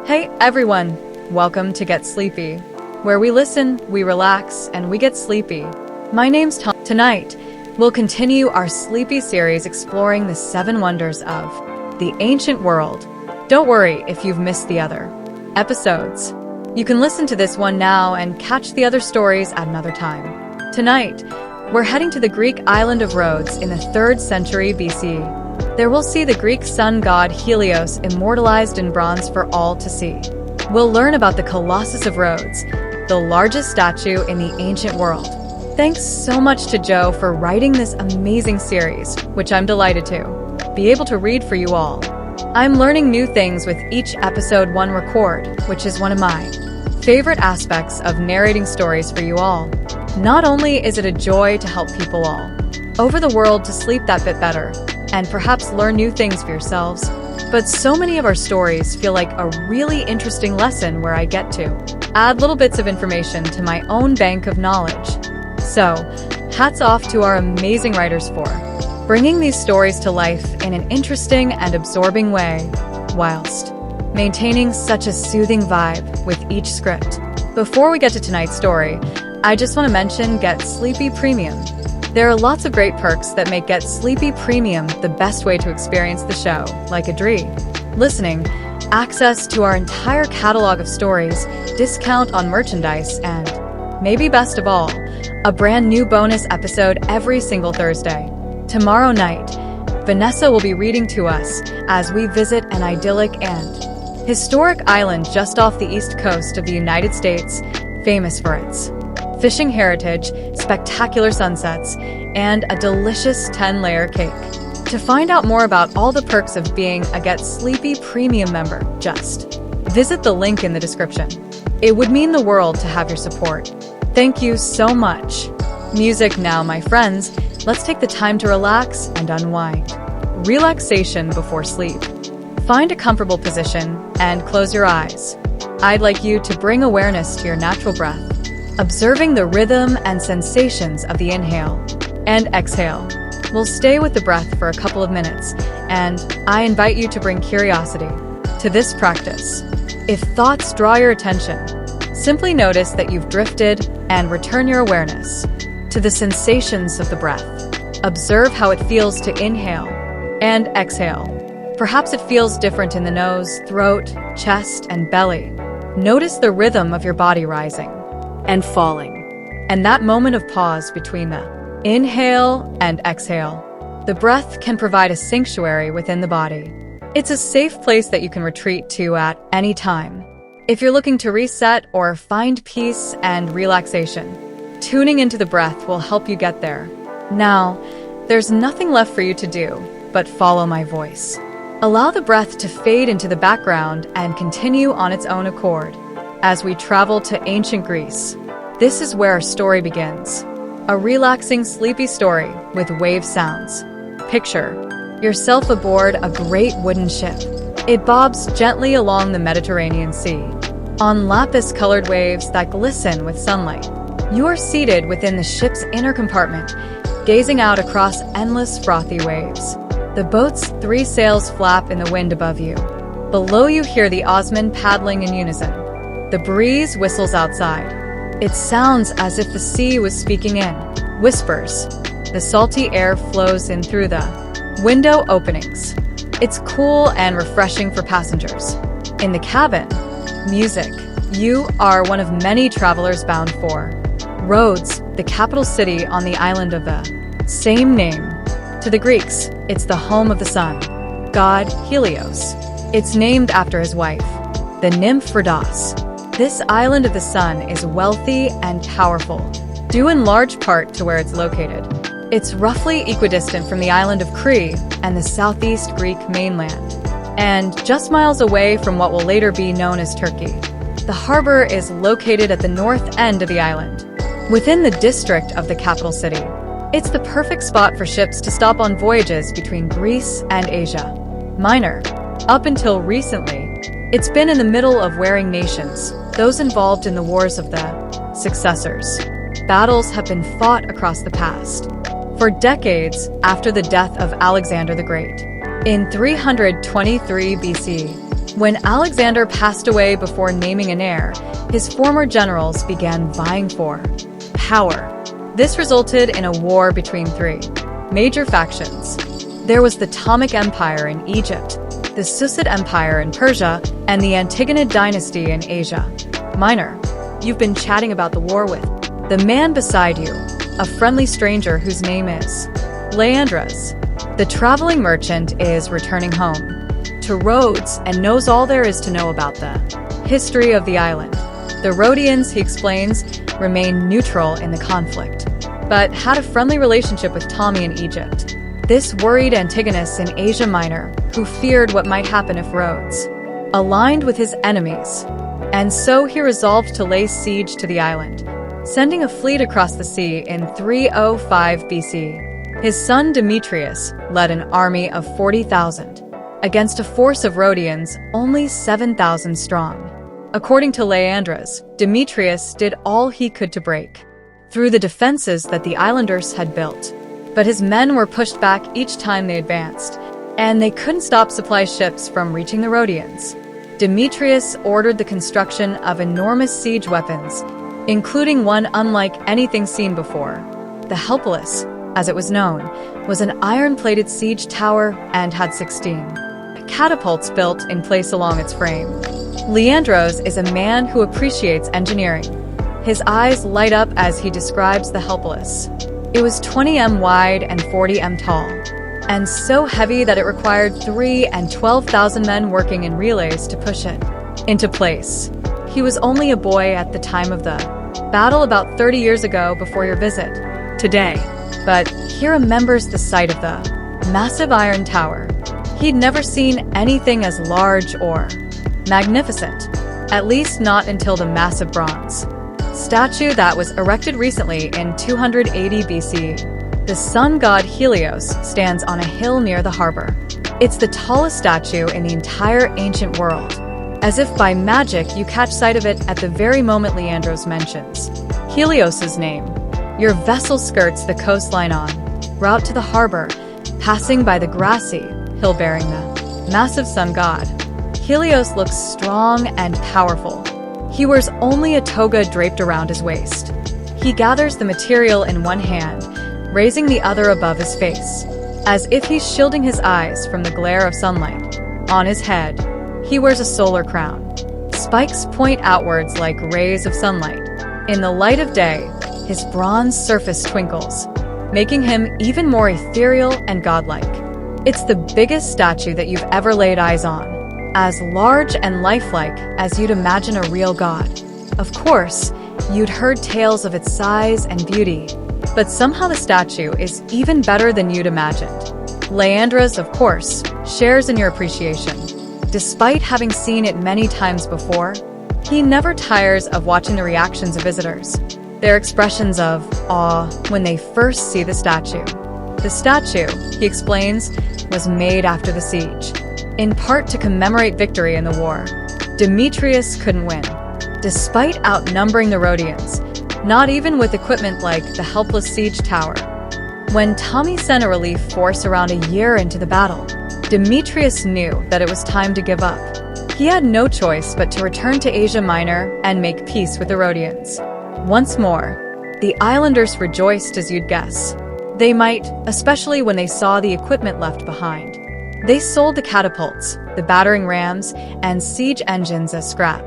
Hey everyone, welcome to Get Sleepy, where we listen, we relax, and we get sleepy. My name's Tom. Tonight, we'll continue our sleepy series exploring the 7 wonders of the ancient world. Don't worry if you've missed the other episodes. You can listen to this one now and catch the other stories at another time. Tonight, we're heading to the Greek island of Rhodes in the 3rd century BC. There we'll see the Greek sun god Helios immortalized in bronze for all to see. We'll learn about the Colossus of Rhodes, the largest statue in the ancient world. Thanks so much to Joe for writing this amazing series, which I'm delighted to be able to read for you all. I'm learning new things with each episode one record, which is one of my favorite aspects of narrating stories for you all. Not only is it a joy to help people all over the world to sleep that bit better, and perhaps learn new things for yourselves, but so many of our stories feel like a really interesting lesson where I get to add little bits of information to my own bank of knowledge. So, hats off to our amazing writers for bringing these stories to life in an interesting and absorbing way, whilst maintaining such a soothing vibe with each script. Before we get to tonight's story, I just want to mention Get Sleepy Premium. There are lots of great perks that make Get Sleepy Premium the best way to experience the show, like listening, access to our entire catalog of stories, discount on merchandise, and, maybe best of all, a brand new bonus episode every single Thursday. Tomorrow night, Vanessa will be reading to us as we visit an idyllic and historic island just off the east coast of the United States, famous for its fishing heritage, spectacular sunsets, and a delicious 10-layer cake. To find out more about all the perks of being a Get Sleepy Premium member, just visit the link in the description. It would mean the world to have your support. Thank you so much. Music now, my friends. Let's take the time to relax and unwind. Relaxation before sleep. Find a comfortable position and close your eyes. I'd like you to bring awareness to your natural breath, observing the rhythm and sensations of the inhale and exhale. We'll stay with the breath for a couple of minutes, and I invite you to bring curiosity to this practice. If thoughts draw your attention, simply notice that you've drifted and return your awareness to the sensations of the breath. Observe how it feels to inhale and exhale. Perhaps it feels different in the nose, throat, chest, and belly. Notice the rhythm of your body rising and falling, and that moment of pause between the inhale and exhale. The breath can provide a sanctuary within the body. It's a safe place that you can retreat to at any time. If you're looking to reset or find peace and relaxation, tuning into the breath will help you get there. Now, there's nothing left for you to do but follow my voice. Allow the breath to fade into the background and continue on its own accord. As we travel to ancient Greece, this is where our story begins. A relaxing, sleepy story with wave sounds. Picture yourself aboard a great wooden ship. It bobs gently along the Mediterranean Sea, on lapis-colored waves that glisten with sunlight. You are seated within the ship's inner compartment, gazing out across endless frothy waves. The boat's 3 sails flap in the wind above you. Below you hear the oarsmen paddling in unison. The breeze whistles outside. It sounds as if the sea was speaking in whispers. The salty air flows in through the window openings. It's cool and refreshing for passengers. In the cabin, music. You are one of many travelers bound for Rhodes, the capital city on the island of the same name. To the Greeks, it's the home of the sun god Helios. It's named after his wife, the nymph Rhodos. This island of the sun is wealthy and powerful, due in large part to where it's located. It's roughly equidistant from the island of Crete and the southeast Greek mainland, and just miles away from what will later be known as Turkey. The harbor is located at the north end of the island, within the district of the capital city. It's the perfect spot for ships to stop on voyages between Greece and Asia Minor. Up until recently, it's been in the middle of warring nations, those involved in the wars of the successors. Battles have been fought across the past for decades after the death of Alexander the Great. In 323 BC, When Alexander passed away before naming an heir, his former generals began vying for power. This resulted in a war between three major factions. There was the Ptolemaic Empire in Egypt, the Seleucid Empire in Persia, and the Antigonid dynasty in Asia Minor. You've been chatting about the war with the man beside you, a friendly stranger whose name is Leandros. The traveling merchant is returning home to Rhodes and knows all there is to know about the history of the island. The Rhodians, he explains, remained neutral in the conflict, but had a friendly relationship with Ptolemy in Egypt. This worried Antigonus in Asia Minor, who feared what might happen if Rhodes aligned with his enemies. And so he resolved to lay siege to the island, sending a fleet across the sea in 305 BC. His son Demetrius led an army of 40,000 against a force of Rhodians only 7,000 strong. According to Leandros, Demetrius did all he could to break through the defenses that the islanders had built. But his men were pushed back each time they advanced, and they couldn't stop supply ships from reaching the Rhodians. Demetrius ordered the construction of enormous siege weapons, including one unlike anything seen before. The Helpless, as it was known, was an iron-plated siege tower and had 16 catapults built in place along its frame. Leandros is a man who appreciates engineering. His eyes light up as he describes the Helpless. It was 20 m wide and 40 m tall, and so heavy that it required 3 and 12,000 men working in relays to push it into place. He was only a boy at the time of the battle about 30 years ago before your visit today, but he remembers the sight of the massive iron tower. He'd never seen anything as large or magnificent, at least not until the massive bronze statue that was erected recently in 280 BC. The sun god Helios stands on a hill near the harbor. It's the tallest statue in the entire ancient world. As if by magic, you catch sight of it at the very moment Leandros mentions Helios's name. Your vessel skirts the coastline en route to the harbor, passing by the grassy hill bearing the massive sun god. Helios looks strong and powerful. He wears only a toga draped around his waist. He gathers the material in one hand, raising the other above his face, as if he's shielding his eyes from the glare of sunlight. On his head, he wears a solar crown. Spikes point outwards like rays of sunlight. In the light of day, his bronze surface twinkles, making him even more ethereal and godlike. It's the biggest statue that you've ever laid eyes on, as large and lifelike as you'd imagine a real god. Of course, you'd heard tales of its size and beauty, but somehow the statue is even better than you'd imagined. Leandros, of course, shares in your appreciation. Despite having seen it many times before, he never tires of watching the reactions of visitors, their expressions of awe when they first see the statue. The statue, he explains, was made after the siege, in part to commemorate victory in the war. Demetrius couldn't win, despite outnumbering the Rhodians, not even with equipment like the Helpless siege tower. When Ptolemy sent a relief force around a year into the battle, Demetrius knew that it was time to give up. He had no choice but to return to Asia Minor and make peace with the Rhodians. Once more, the islanders rejoiced as you'd guess. They might, especially when they saw the equipment left behind. They sold the catapults, the battering rams, and siege engines as scrap.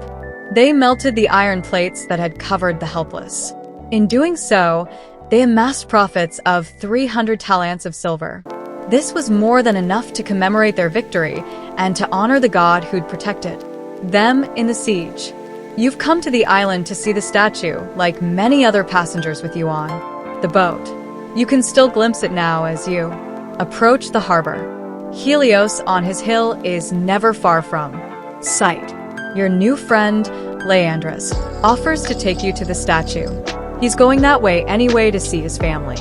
They melted the iron plates that had covered the Helpless. In doing so, they amassed profits of 300 talents of silver. This was more than enough to commemorate their victory and to honor the god who'd protected them in the siege. You've come to the island to see the statue, like many other passengers with you on the boat. You can still glimpse it now as you approach the harbor. Helios on his hill is never far from sight. Your new friend, Leandros, offers to take you to the statue. He's going that way anyway to see his family.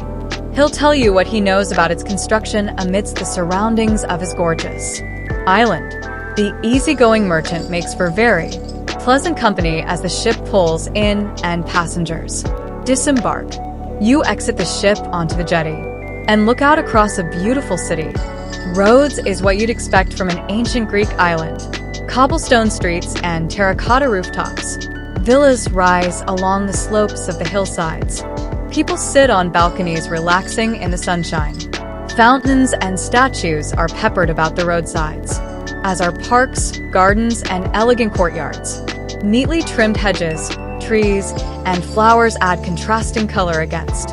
He'll tell you what he knows about its construction amidst the surroundings of his gorgeous island. The easygoing merchant makes for very pleasant company as the ship pulls in and passengers disembark. You exit the ship onto the jetty and look out across a beautiful city. Rhodes is what you'd expect from an ancient Greek island. Cobblestone streets and terracotta rooftops. Villas rise along the slopes of the hillsides. People sit on balconies relaxing in the sunshine. Fountains and statues are peppered about the roadsides, as are parks, gardens, and elegant courtyards. Neatly trimmed hedges, trees, and flowers add contrasting color against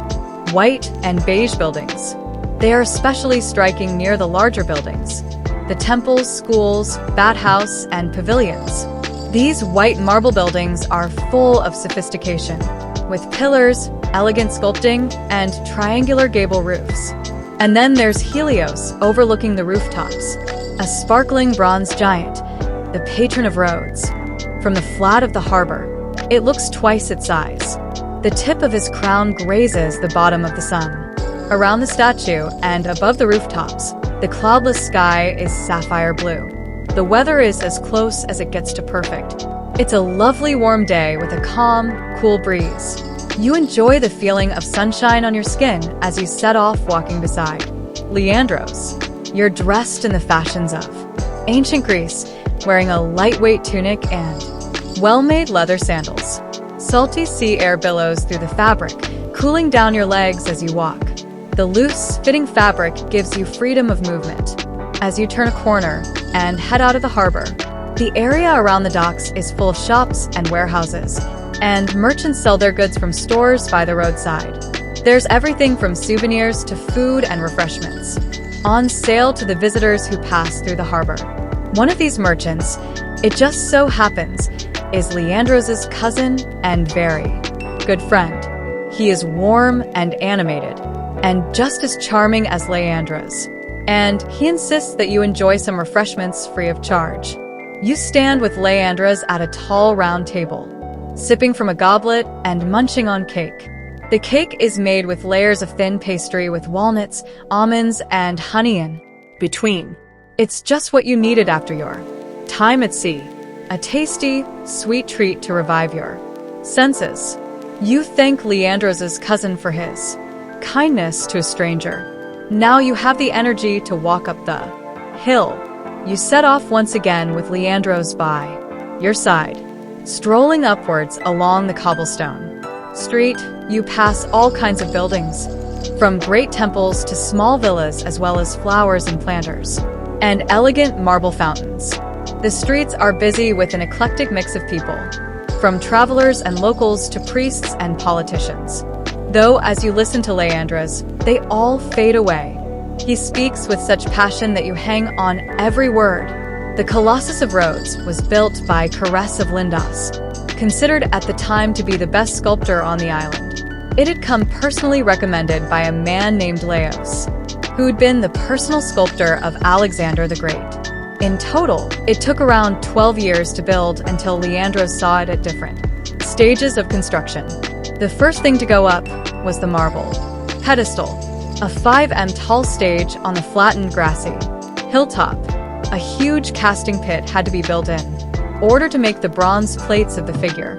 white and beige buildings. They are especially striking near the larger buildings, the temples, schools, bathhouse, and pavilions. These white marble buildings are full of sophistication, with pillars, elegant sculpting, and triangular gable roofs. And then there's Helios, overlooking the rooftops, a sparkling bronze giant, the patron of Rhodes. From the flat of the harbor, it looks twice its size. The tip of his crown grazes the bottom of the sun. Around the statue and above the rooftops, the cloudless sky is sapphire blue. The weather is as close as it gets to perfect. It's a lovely warm day with a calm, cool breeze. You enjoy the feeling of sunshine on your skin as you set off walking beside Leandros. You're dressed in the fashions of ancient Greece, wearing a lightweight tunic and well-made leather sandals. Salty sea air billows through the fabric, cooling down your legs as you walk. The loose, fitting fabric gives you freedom of movement. As you turn a corner and head out of the harbor, the area around the docks is full of shops and warehouses, and merchants sell their goods from stores by the roadside. There's everything from souvenirs to food and refreshments, on sale to the visitors who pass through the harbor. One of these merchants, it just so happens, is Leandros' cousin and very good friend. He is warm and animated, and just as charming as Leandros. And he insists that you enjoy some refreshments free of charge. You stand with Leandros at a tall round table, sipping from a goblet and munching on cake. The cake is made with layers of thin pastry with walnuts, almonds, and honey in between. It's just what you needed after your time at sea. A tasty, sweet treat to revive your senses. You thank Leandros' cousin for his kindness to a stranger. Now you have the energy to walk up the hill. You set off once again with Leandros by your side. Strolling upwards along the cobblestone street, you pass all kinds of buildings, from great temples to small villas, as well as flowers and planters, and elegant marble fountains. The streets are busy with an eclectic mix of people, from travelers and locals to priests and politicians. Though as you listen to Leandros, they all fade away. He speaks with such passion that you hang on every word. The Colossus of Rhodes was built by Colossus of Lindos, considered at the time to be the best sculptor on the island. It had come personally recommended by a man named Laos, who'd been the personal sculptor of Alexander the Great. In total, it took around 12 years to build until Leandros saw it at different stages of construction. The first thing to go up was the marble pedestal, a 5 m tall stage on the flattened grassy hilltop. A huge casting pit had to be built in order to make the bronze plates of the figure.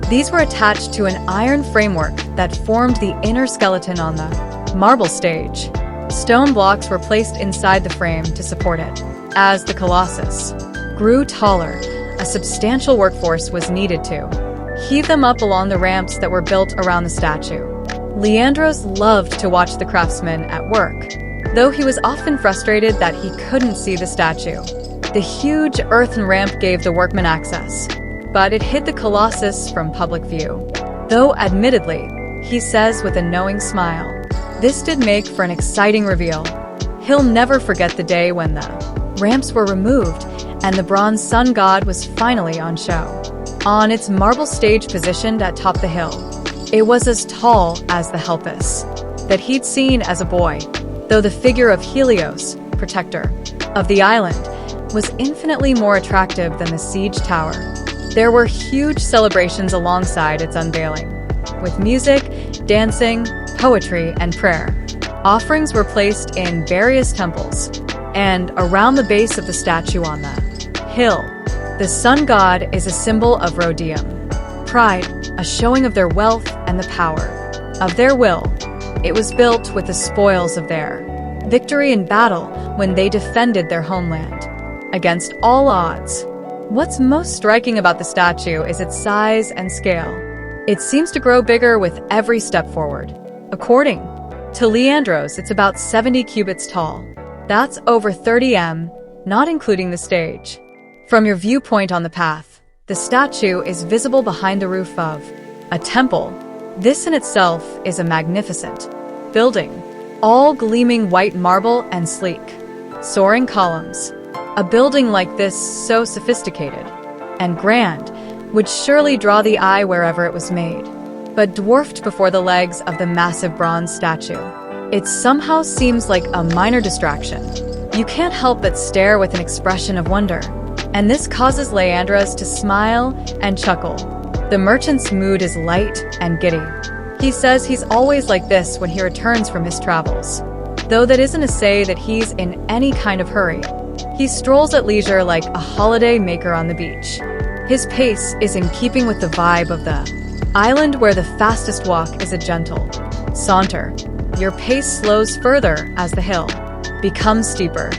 These were attached to an iron framework that formed the inner skeleton on the marble stage. Stone blocks were placed inside the frame to support it. As the Colossus grew taller, a substantial workforce was needed to heave them up along the ramps that were built around the statue. Leandros loved to watch the craftsmen at work, though he was often frustrated that he couldn't see the statue. The huge earthen ramp gave the workmen access, but it hid the Colossus from public view. Though admittedly, he says with a knowing smile, this did make for an exciting reveal. He'll never forget the day when the ramps were removed and the bronze sun god was finally on show. On its marble stage positioned atop the hill, it was as tall as the Helpus that he'd seen as a boy, though the figure of Helios, protector of the island, was infinitely more attractive than the siege tower. There were huge celebrations alongside its unveiling, with music, dancing, poetry, and prayer. Offerings were placed in various temples, and around the base of the statue on the hill. The sun god is a symbol of Rhodium, pride, a showing of their wealth and the power of their will. It was built with the spoils of their victory in battle when they defended their homeland against all odds. What's most striking about the statue is its size and scale. It seems to grow bigger with every step forward. According to Leandros, it's about 70 cubits tall. That's over 30 m, not including the stage. From your viewpoint on the path, the statue is visible behind the roof of a temple. This in itself is a magnificent building, all gleaming white marble and sleek, soaring columns. A building like this, so sophisticated and grand, would surely draw the eye wherever it was made, but dwarfed before the legs of the massive bronze statue. It somehow seems like a minor distraction. You can't help but stare with an expression of wonder, and this causes Leandros to smile and chuckle. The merchant's mood is light and giddy. He says he's always like this when he returns from his travels, though that isn't to say that he's in any kind of hurry. He strolls at leisure like a holiday maker on the beach. His pace is in keeping with the vibe of the island, where the fastest walk is a gentle saunter. Your pace slows further as the hill becomes steeper.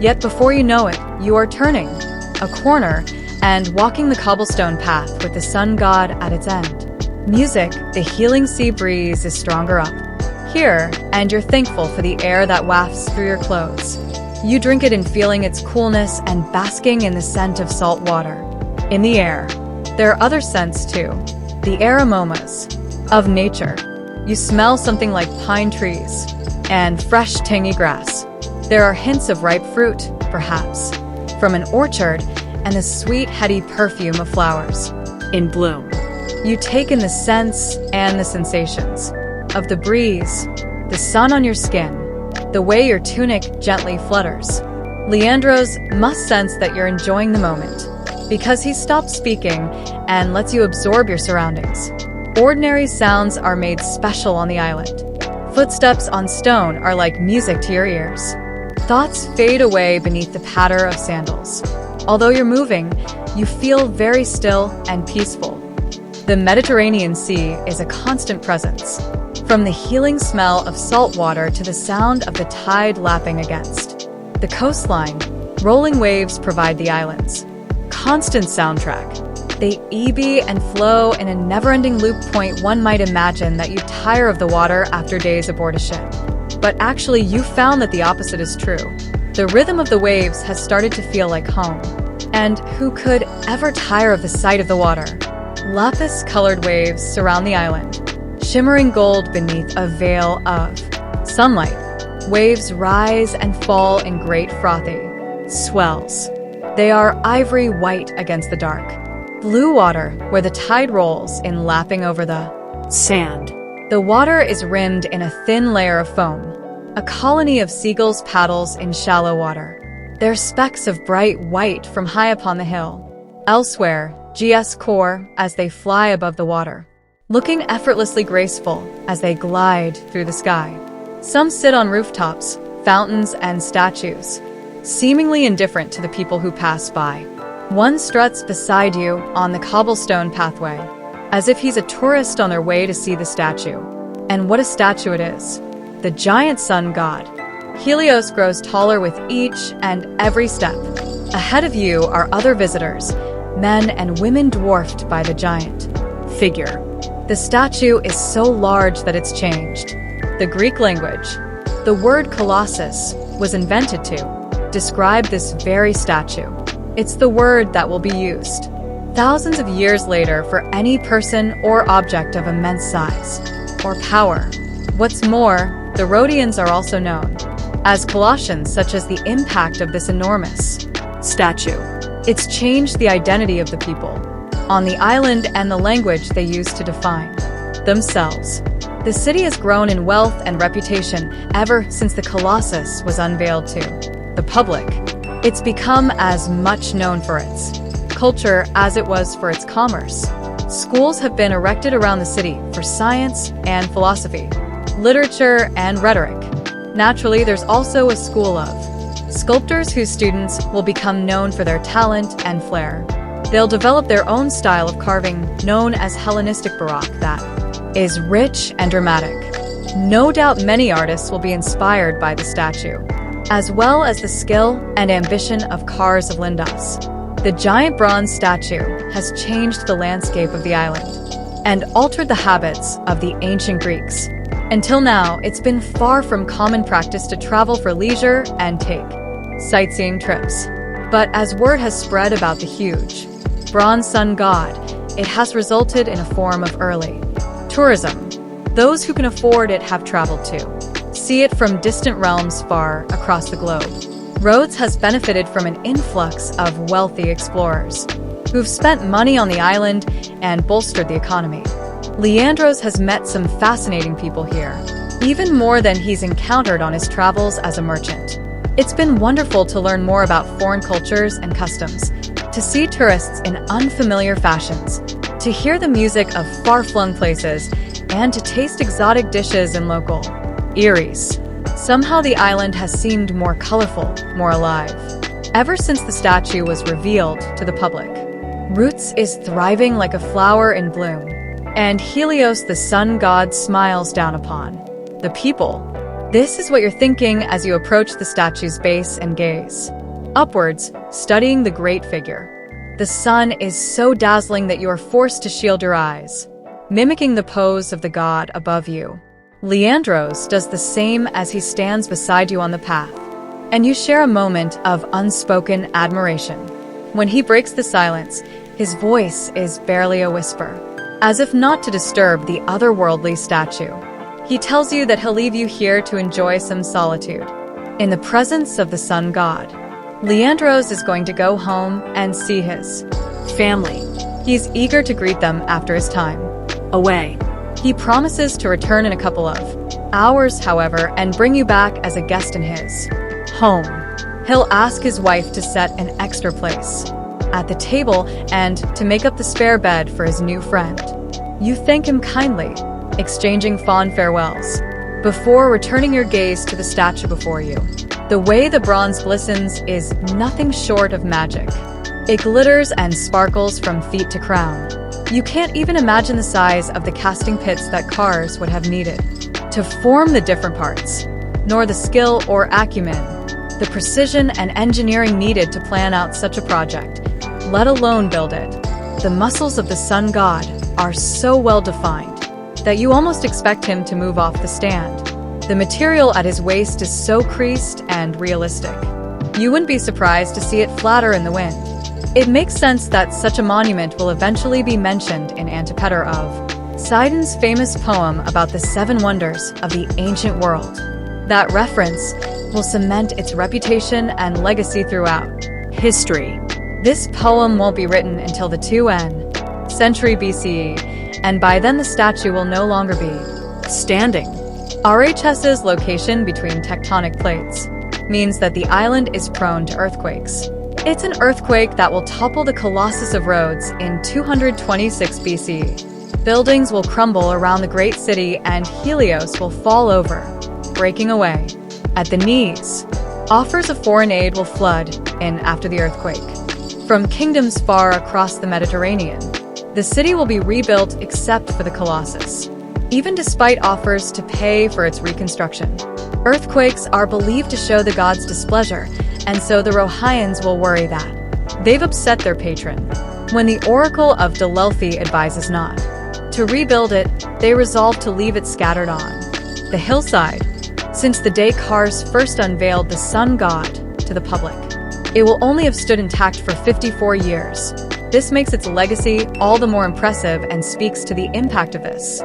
Yet before you know it, you are turning a corner and walking the cobblestone path with the sun god at its end. Music, the healing sea breeze, is stronger up here, and you're thankful for the air that wafts through your clothes. You drink it in feeling its coolness and basking in the scent of salt water. In the air, there are other scents too, the aromas of nature. You smell something like pine trees and fresh tangy grass. There are hints of ripe fruit, perhaps, from an orchard, and the sweet, heady perfume of flowers in bloom. You take in the scents and the sensations of the breeze, the sun on your skin, the way your tunic gently flutters. Leandros must sense that you're enjoying the moment, because he stops speaking and lets you absorb your surroundings. Ordinary sounds are made special on the island. Footsteps on stone are like music to your ears. Thoughts fade away beneath the patter of sandals. Although you're moving, you feel very still and peaceful. The Mediterranean Sea is a constant presence, from the healing smell of salt water to the sound of the tide lapping against the coastline. Rolling waves provide the island's constant soundtrack. They ebb and flow in a never-ending loop. One might imagine that you tire of the water after days aboard a ship. But actually, you found that the opposite is true. The rhythm of the waves has started to feel like home. And who could ever tire of the sight of the water? Lapis-colored waves surround the island, shimmering gold beneath a veil of sunlight. Waves rise and fall in great frothy swells. They are ivory white against the dark blue water, where the tide rolls in, lapping over the sand. The water is rimmed in a thin layer of foam. A colony of seagulls paddles in shallow water. They're specks of bright white from high upon the hill. Elsewhere, GS core as they fly above the water, looking effortlessly graceful as they glide through the sky. Some sit on rooftops, fountains, and statues, seemingly indifferent to the people who pass by. One struts beside you on the cobblestone pathway, as if he's a tourist on their way to see the statue. And what a statue it is! The giant sun god. Helios grows taller with each and every step. Ahead of you are other visitors, men and women dwarfed by the giant figure. The statue is so large that it's changed the Greek language. The word Colossus was invented to describe this very statue. It's the word that will be used thousands of years later for any person or object of immense size or power. What's more, the Rhodians are also known as Colossians, such as the impact of this enormous statue. It's changed the identity of the people on the island and the language they use to define themselves. The city has grown in wealth and reputation ever since the Colossus was unveiled to the public. It's become as much known for its culture as it was for its commerce. Schools have been erected around the city for science and philosophy, literature and rhetoric. Naturally, there's also a school of sculptors whose students will become known for their talent and flair. They'll develop their own style of carving, known as Hellenistic Baroque, that is rich and dramatic. No doubt many artists will be inspired by the statue, as well as the skill and ambition of Cars of Lindos. The giant bronze statue has changed the landscape of the island and altered the habits of the ancient Greeks. Until now, it's been far from common practice to travel for leisure and take sightseeing trips. But as word has spread about the huge bronze sun god, it has resulted in a form of early tourism. Those who can afford it have traveled to see it from distant realms far across the globe. Rhodes has benefited from an influx of wealthy explorers who've spent money on the island and bolstered the economy. Leandros has met some fascinating people here, even more than he's encountered on his travels as a merchant. It's been wonderful to learn more about foreign cultures and customs, to see tourists in unfamiliar fashions, to hear the music of far-flung places, and to taste exotic dishes in local eateries. Somehow the island has seemed more colorful, more alive, ever since the statue was revealed to the public. Roots is thriving like a flower in bloom, and Helios, the sun god, smiles down upon the people. This is what you're thinking as you approach the statue's base and gaze upwards, studying the great figure. The sun is so dazzling that you are forced to shield your eyes, mimicking the pose of the god above you. Leandros does the same as he stands beside you on the path, and you share a moment of unspoken admiration. When he breaks the silence, his voice is barely a whisper, as if not to disturb the otherworldly statue. He tells you that he'll leave you here to enjoy some solitude in the presence of the sun god. Leandros is going to go home and see his family. He's eager to greet them after his time away. He promises to return in a couple of hours, however, and bring you back as a guest in his home. He'll ask his wife to set an extra place at the table and to make up the spare bed for his new friend. You thank him kindly, exchanging fond farewells, before returning your gaze to the statue before you. The way the bronze glistens is nothing short of magic. It glitters and sparkles from feet to crown. You can't even imagine the size of the casting pits that cars would have needed to form the different parts, nor the skill or acumen, the precision and engineering needed to plan out such a project, let alone build it. The muscles of the sun god are so well defined that you almost expect him to move off the stand. The material at his waist is so creased and realistic. You wouldn't be surprised to see it flatter in the wind. It makes sense that such a monument will eventually be mentioned in Antipater of Sidon's famous poem about the seven wonders of the ancient world. That reference will cement its reputation and legacy throughout history. This poem won't be written until the 2nd century BCE, and by then the statue will no longer be standing. RHS's location between tectonic plates means that the island is prone to earthquakes. It's an earthquake that will topple the Colossus of Rhodes in 226 BC. Buildings will crumble around the great city and Helios will fall over, breaking away at the knees. Offers of foreign aid will flood in after the earthquake. From kingdoms far across the Mediterranean, the city will be rebuilt except for the Colossus, even despite offers to pay for its reconstruction. Earthquakes are believed to show the gods' displeasure, and so the Rohaians will worry that they've upset their patron. When the Oracle of Delelphi advises not to rebuild it, they resolve to leave it scattered on the hillside. Since the day Cars first unveiled the sun god to the public, it will only have stood intact for 54 years. This makes its legacy all the more impressive and speaks to the impact of this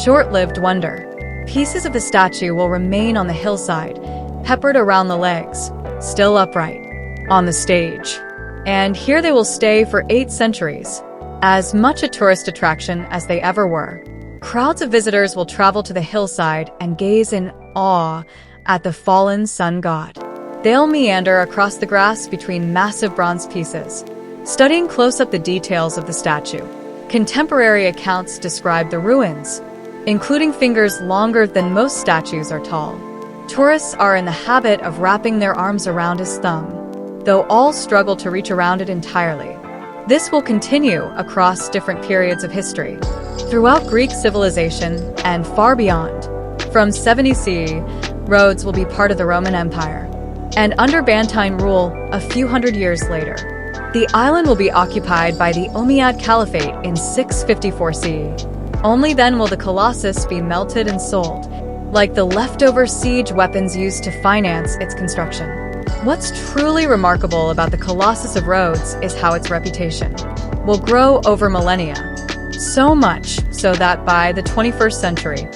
short-lived wonder. Pieces of the statue will remain on the hillside, peppered around the legs, still upright on the stage. And here they will stay for 8 centuries, as much a tourist attraction as they ever were. Crowds of visitors will travel to the hillside and gaze in awe at the fallen sun god. They'll meander across the grass between massive bronze pieces, studying close up the details of the statue. Contemporary accounts describe the ruins, including fingers longer than most statues are tall. Tourists are in the habit of wrapping their arms around his thumb, though all struggle to reach around it entirely. This will continue across different periods of history, throughout Greek civilization and far beyond. From 70 CE, Rhodes will be part of the Roman Empire, and under Bedtime rule a few hundred years later, The island will be occupied by the Umayyad Caliphate in 654 CE. Only then will the Colossus be melted and sold, like the leftover siege weapons used to finance its construction. What's truly remarkable about the Colossus of Rhodes is how its reputation will grow over millennia. So much so that by the 21st century,